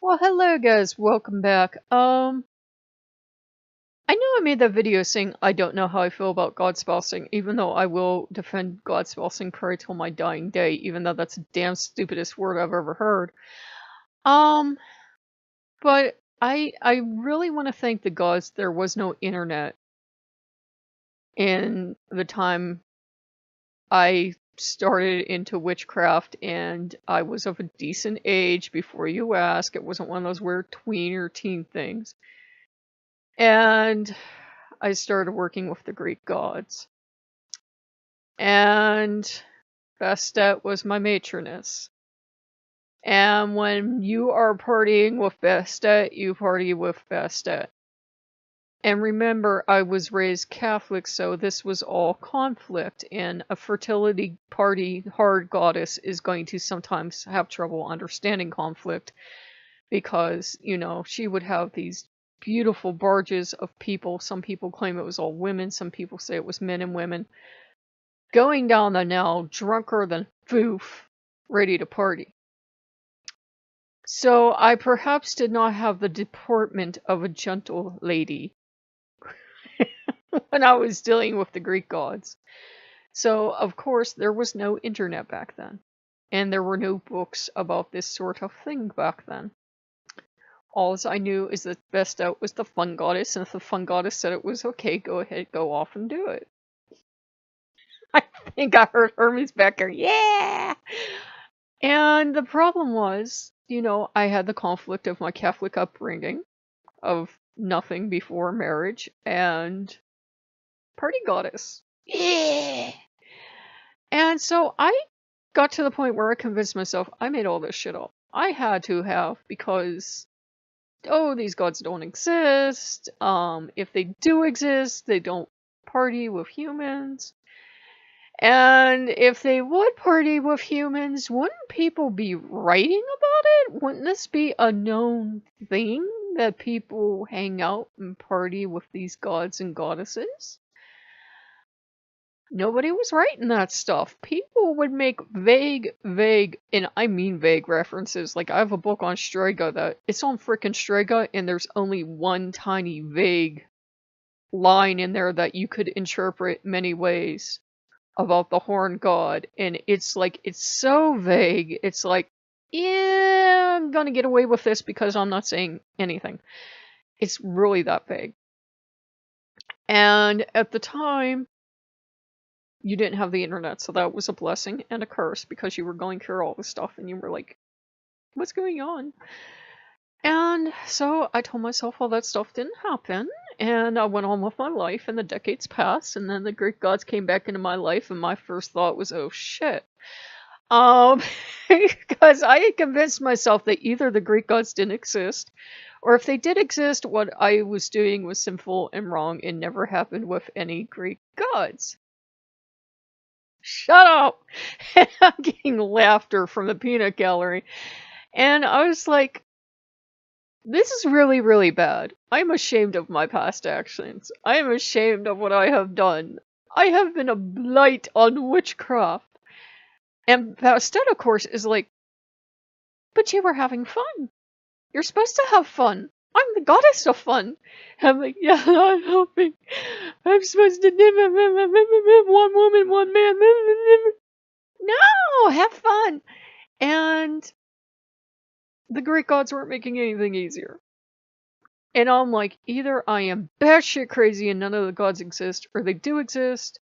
Well, hello guys, welcome back. I know I made that video saying I don't know how I feel about God spousing, even though I will defend God spousing probably till my dying day, even though that's the damn stupidest word I've ever heard. Um, but I really want to thank the gods there was no internet in the time I started into witchcraft, and I was of a decent age before you ask. It wasn't one of those weird tween or teen things. And I started working with the Greek gods. And Bastet was my matroness. And when you are partying with Bastet, you party with Bastet. And remember, I was raised Catholic, so this was all conflict, and a fertility party hard goddess is going to sometimes have trouble understanding conflict because, you know, she would have these beautiful barges of people. Some people claim it was all women, some people say it was men and women, going down the Nile drunker than foof, ready to party. So I perhaps did not have the deportment of a gentle lady when I was dealing with the Greek gods. So, of course, there was no internet back then. And there were no books about this sort of thing back then. All I knew is that Bastet was the fun goddess, and if the fun goddess said it was okay, go ahead, go off and do it. I think I heard Hermes back there, yeah! And the problem was, you know, I had the conflict of my Catholic upbringing, of nothing before marriage, and party goddess. Yeah! And so I got to the point where I convinced myself I made all this shit up. I had to have, because oh, these gods don't exist. If they do exist, they don't party with humans. And if they would party with humans, wouldn't people be writing about it? Wouldn't this be a known thing that people hang out and party with these gods and goddesses? Nobody was writing that stuff. People would make vague, and I mean vague references. Like, I have a book on Strega that, it's on frickin' Strega, and there's only one tiny vague line in there that you could interpret many ways about the horn god. And it's like, it's so vague, it's like, yeah, I'm gonna get away with this because I'm not saying anything. It's really that vague. And at the time, you didn't have the internet, so that was a blessing and a curse because you were going through all this stuff and you were like, what's going on? And so I told myself all that stuff didn't happen, and I went on with my life, and the decades passed, and then the Greek gods came back into my life, and my first thought was, oh shit. Because I had convinced myself that either the Greek gods didn't exist, or if they did exist, what I was doing was sinful and wrong and never happened with any Greek gods. Shut up! And I'm getting laughter from the peanut gallery. And I was like, this is really, really bad. I'm ashamed of my past actions. I am ashamed of what I have done. I have been a blight on witchcraft. And Bastet, of course, is like, but you were having fun. You're supposed to have fun. I'm the goddess of fun. And I'm like, yeah, I'm helping. I'm supposed to one woman, one man. No, have fun. And the Greek gods weren't making anything easier. And I'm like, either I am batshit crazy and none of the gods exist, or they do exist,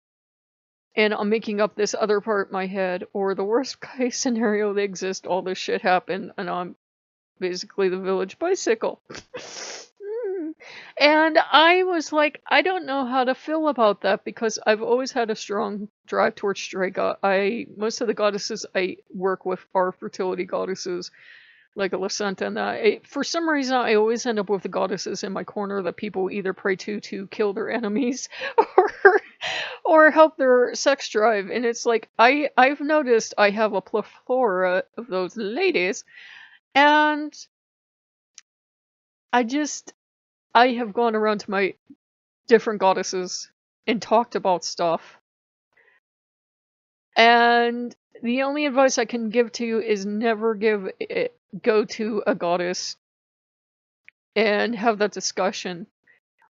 and I'm making up this other part in my head, or the worst case scenario, they exist, all this shit happened, and I'm basically the village bicycle. And I was like, I don't know how to feel about that, because I've always had a strong drive towards Strega. Most of the goddesses I work with are fertility goddesses, like a Lucenta and that. For some reason, I always end up with the goddesses in my corner that people either pray to kill their enemies, or help their sex drive. And it's like, I've noticed I have a plethora of those ladies, and I have gone around to my different goddesses and talked about stuff. And the only advice I can give to you is never go to a goddess and have that discussion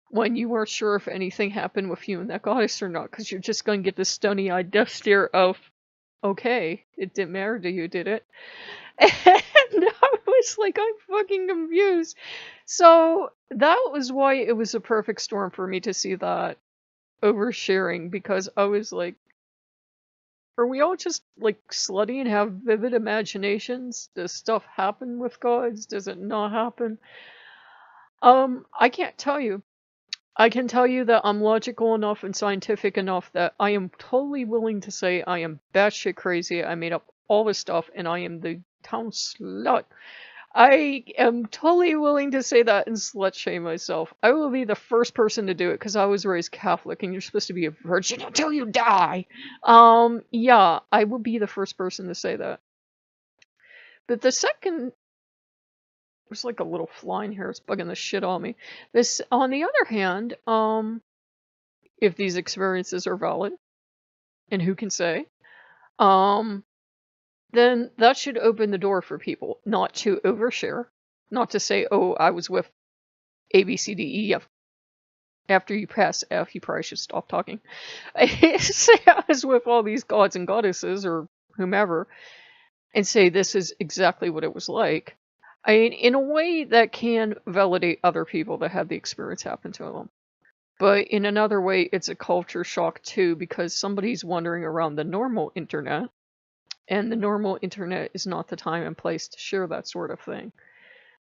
when you weren't sure if anything happened with you and that goddess or not, because you're just going to get this stony-eyed death stare of, okay, it didn't matter to you, did it? And I was like, I'm fucking confused. So that was why it was a perfect storm for me to see that oversharing, because I was like, are we all just like slutty and have vivid imaginations? Does stuff happen with gods? Does it not happen? I can't tell you. I can tell you that I'm logical enough and scientific enough that I am totally willing to say I am batshit crazy. I made up all this stuff and I am the town slut. I am totally willing to say that and slut shame myself. I will be the first person to do it because I was raised Catholic and you're supposed to be a virgin until you die. Yeah, I will be the first person to say that. But the second, there's like a little fly in here, it's bugging the shit on me. This, on the other hand, if these experiences are valid, and who can say, then that should open the door for people not to overshare, not to say, oh, I was with A, B, C, D, E, F. After you pass F, you probably should stop talking. Say I was with all these gods and goddesses, or whomever, and say this is exactly what it was like. I mean, in a way that can validate other people that had the experience happen to them. But in another way, it's a culture shock too, because somebody's wandering around the normal internet, and the normal internet is not the time and place to share that sort of thing.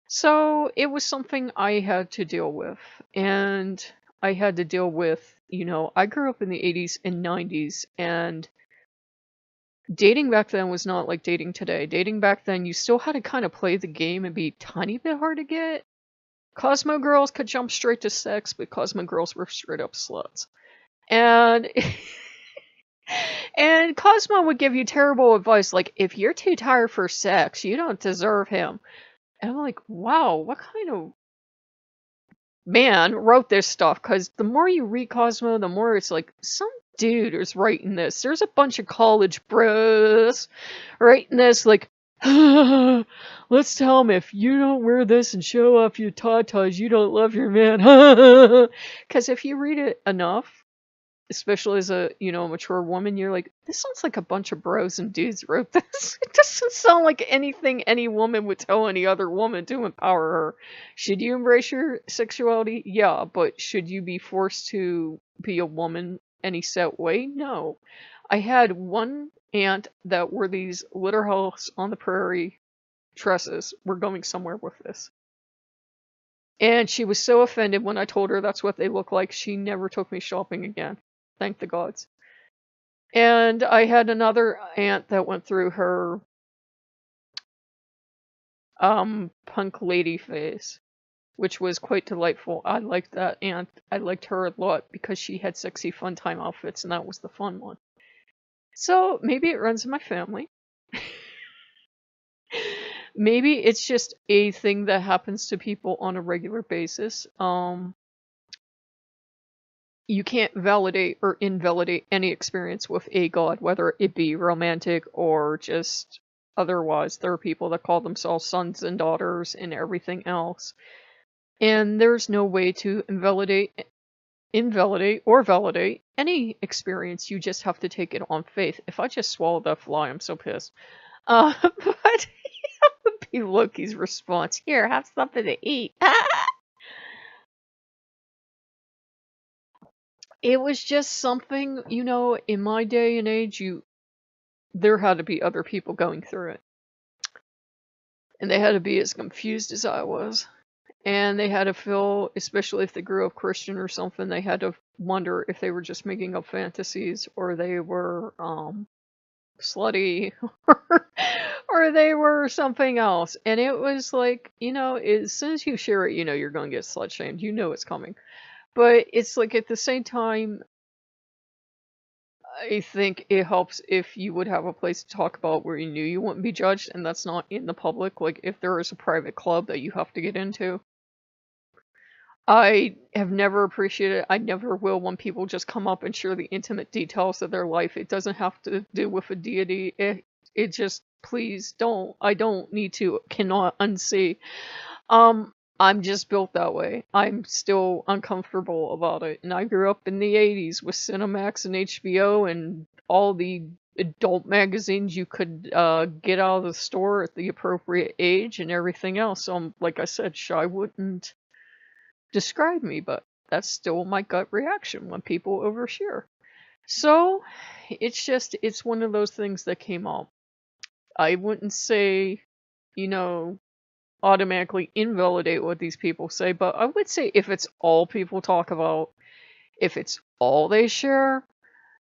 So it was something I had to deal with, and I had to deal with, you know, I grew up in the 80s and 90s, and dating back then was not like dating today. Dating back then, you still had to kind of play the game and be a tiny bit hard to get. Cosmo girls could jump straight to sex, but Cosmo girls were straight up sluts. And and Cosmo would give you terrible advice, like, if you're too tired for sex, you don't deserve him. And I'm like, wow, what kind of man wrote this stuff? Because the more you read Cosmo, the more it's like, some dude is writing this. There's a bunch of college bros writing this, like, let's tell him if you don't wear this and show off your tatas, you don't love your man. Because if you read it enough, especially as a, you know, mature woman, you're like, this sounds like a bunch of bros and dudes wrote this. It doesn't sound like anything any woman would tell any other woman to empower her. Should you embrace your sexuality? Yeah, but should you be forced to be a woman any set way? No. I had one aunt that wore these Litter House on the Prairie dresses. We're going somewhere with this. And she was so offended when I told her that's what they look like, she never took me shopping again. Thank the gods. And I had another aunt that went through her punk lady phase, which was quite delightful. I liked that aunt. I liked her a lot because she had sexy fun time outfits, and that was the fun one. So maybe it runs in my family. Maybe it's just a thing that happens to people on a regular basis. You can't validate or invalidate any experience with a god, whether it be romantic or just otherwise. There are people that call themselves sons and daughters and everything else. And there's no way to invalidate or validate any experience. You just have to take it on faith. If I just swallowed that fly, I'm so pissed. But that would be Loki's response. Here, have something to eat. It was just something, you know, in my day and age, there had to be other people going through it. And they had to be as confused as I was. And they had to feel, especially if they grew up Christian or something, they had to wonder if they were just making up fantasies or they were slutty or they were something else. And it was like, you know, as soon as you share it, you know you're going to get slut shamed. You know it's coming. But it's like at the same time, I think it helps if you would have a place to talk about where you knew you wouldn't be judged, and that's not in the public. Like if there is a private club that you have to get into. I have never appreciated, I never will, when people just come up and share the intimate details of their life. It doesn't have to do with a deity. It just, please don't. I don't need to, cannot unsee. I'm just built that way. I'm still uncomfortable about it. And I grew up in the 80s with Cinemax and HBO and all the adult magazines you could get out of the store at the appropriate age and everything else. So, like I said, shy wouldn't describe me, but that's still my gut reaction when people overshare. So, it's one of those things that came up. I wouldn't say, you know, automatically invalidate what these people say, but I would say if it's all people talk about, if it's all they share,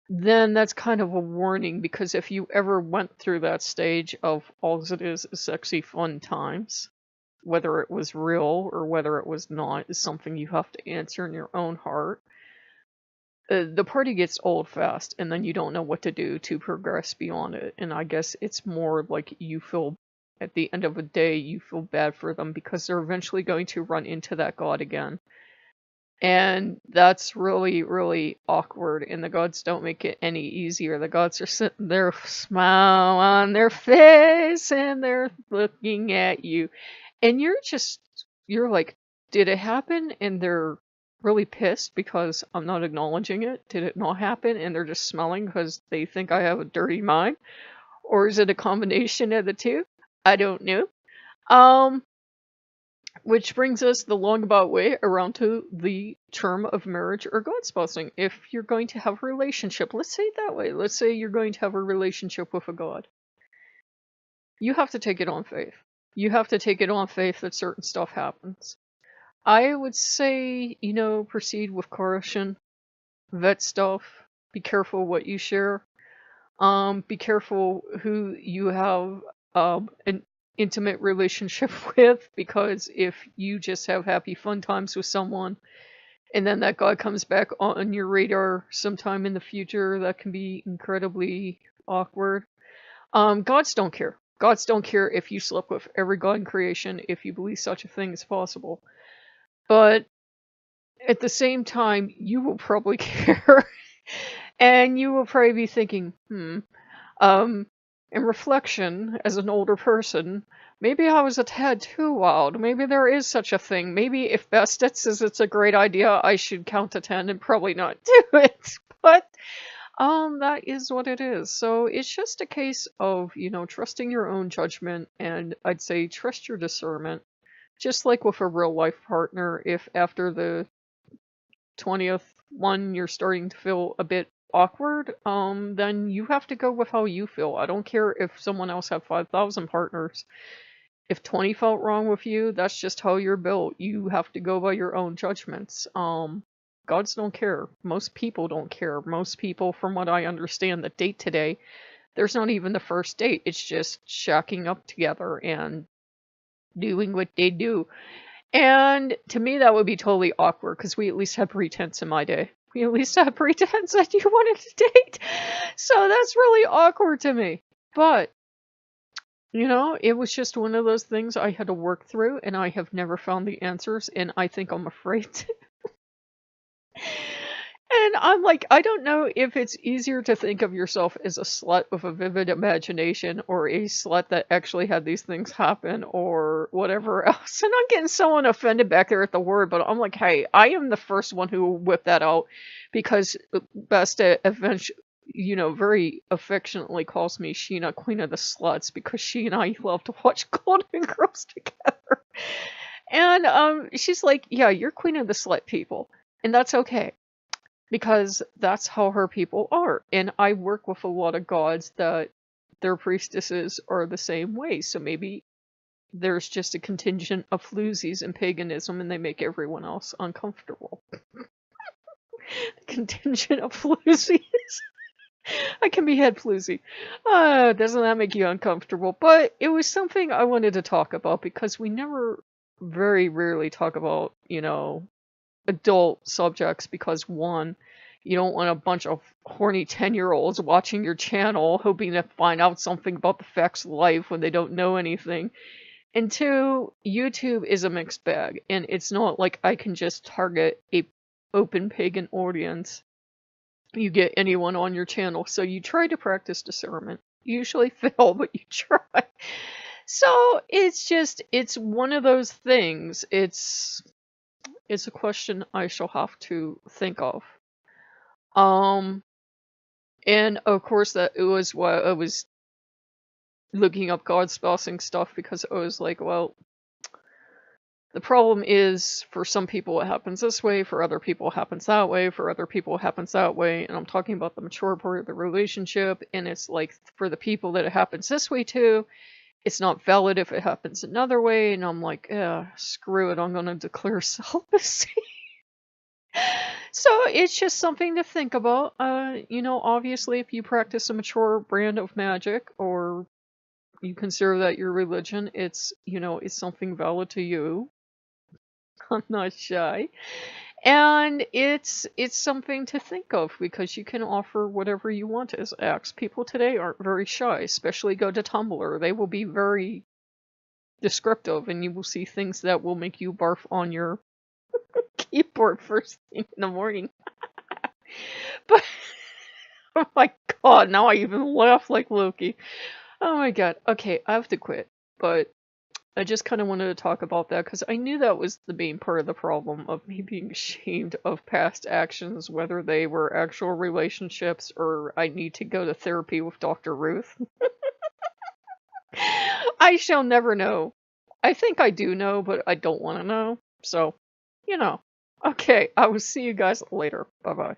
then that's kind of a warning, because if you ever went through that stage of all it is sexy fun times, whether it was real or whether it was not is something you have to answer in your own heart. The party gets old fast, and then you don't know what to do to progress beyond it. And I guess it's more like you feel, at the end of the day, you feel bad for them because they're eventually going to run into that god again. And that's really, really awkward, and the gods don't make it any easier. The gods are sitting there, smile on their face, and they're looking at you. And you're like, did it happen? And they're really pissed because I'm not acknowledging it. Did it not happen? And they're just smelling because they think I have a dirty mind? Or is it a combination of the two? I don't know. Which brings us the long-about way around to the term of marriage or God spousing. If you're going to have a relationship, let's say it that way. Let's say you're going to have a relationship with a god. You have to take it on faith. You have to take it on faith that certain stuff happens. I would say, proceed with caution, vet stuff, be careful what you share, be careful who you have an intimate relationship with, because if you just have happy fun times with someone, and then that guy comes back on your radar sometime in the future, that can be incredibly awkward. Gods don't care. Gods don't care if you slept with every god in creation, if you believe such a thing is possible. But at the same time, you will probably care. And you will probably be thinking, in reflection, as an older person, maybe I was a tad too wild. Maybe there is such a thing. Maybe if Bastet says it's a great idea, I should count to 10 and probably not do it. But that is what it is. So it's just a case of, trusting your own judgment, and I'd say trust your discernment. Just like with a real life partner, if after the 20th one you're starting to feel a bit awkward, then you have to go with how you feel. I don't care if someone else had 5,000 partners. If 20 felt wrong with you, that's just how you're built. You have to go by your own judgments. Gods don't care. Most people don't care. Most people, from what I understand, that date today, there's not even the first date. It's just shacking up together and doing what they do. And to me, that would be totally awkward, because we at least had pretense in my day. We at least had pretense that you wanted to date. So that's really awkward to me. But, it was just one of those things I had to work through, and I have never found the answers, and I think I'm afraid to. And I'm like, I don't know if it's easier to think of yourself as a slut with a vivid imagination, or a slut that actually had these things happen, or whatever else. And I'm getting someone offended back there at the word, but I'm like, hey, I am the first one who will whip that out, because Besta eventually, very affectionately calls me Sheena, Queen of the Sluts, because she and I love to watch Golden Girls together. And she's like, yeah, you're Queen of the Slut people, and that's okay. Because that's how her people are. And I work with a lot of gods that their priestesses are the same way. So maybe there's just a contingent of floozies in paganism, and they make everyone else uncomfortable. Contingent of floozies. I can be head floozy. Doesn't that make you uncomfortable? But it was something I wanted to talk about, because we very rarely talk about, adult subjects, because one, you don't want a bunch of horny 10-year-olds watching your channel hoping to find out something about the facts of life when they don't know anything. And two, YouTube is a mixed bag, and it's not like I can just target a open pagan audience. You get anyone on your channel, so you try to practice discernment. You usually fail, but you try. So it's one of those things. It's a question I shall have to think of. Um, and of course that it was what I was looking up God's blessing stuff because I was like, well, the problem is for some people it happens this way, for other people it happens that way, for other people it happens that way, and I'm talking about the mature part of the relationship, and it's like for the people that it happens this way to, it's not valid if it happens another way, and I'm like, screw it, I'm gonna declare celibacy. So it's just something to think about. Obviously if you practice a mature brand of magic or you consider that your religion, it's something valid to you. I'm not shy. And it's something to think of because you can offer whatever you want as acts. People today aren't very shy, especially go to Tumblr. They will be very descriptive and you will see things that will make you barf on your keyboard first thing in the morning. But oh my god, now I even laugh like Loki. Oh my god. Okay, I have to quit. But I just kind of wanted to talk about that because I knew that was the main part of the problem of me being ashamed of past actions, whether they were actual relationships or I need to go to therapy with Dr. Ruth. I shall never know. I think I do know, but I don't want to know. So, Okay, I will see you guys later. Bye-bye.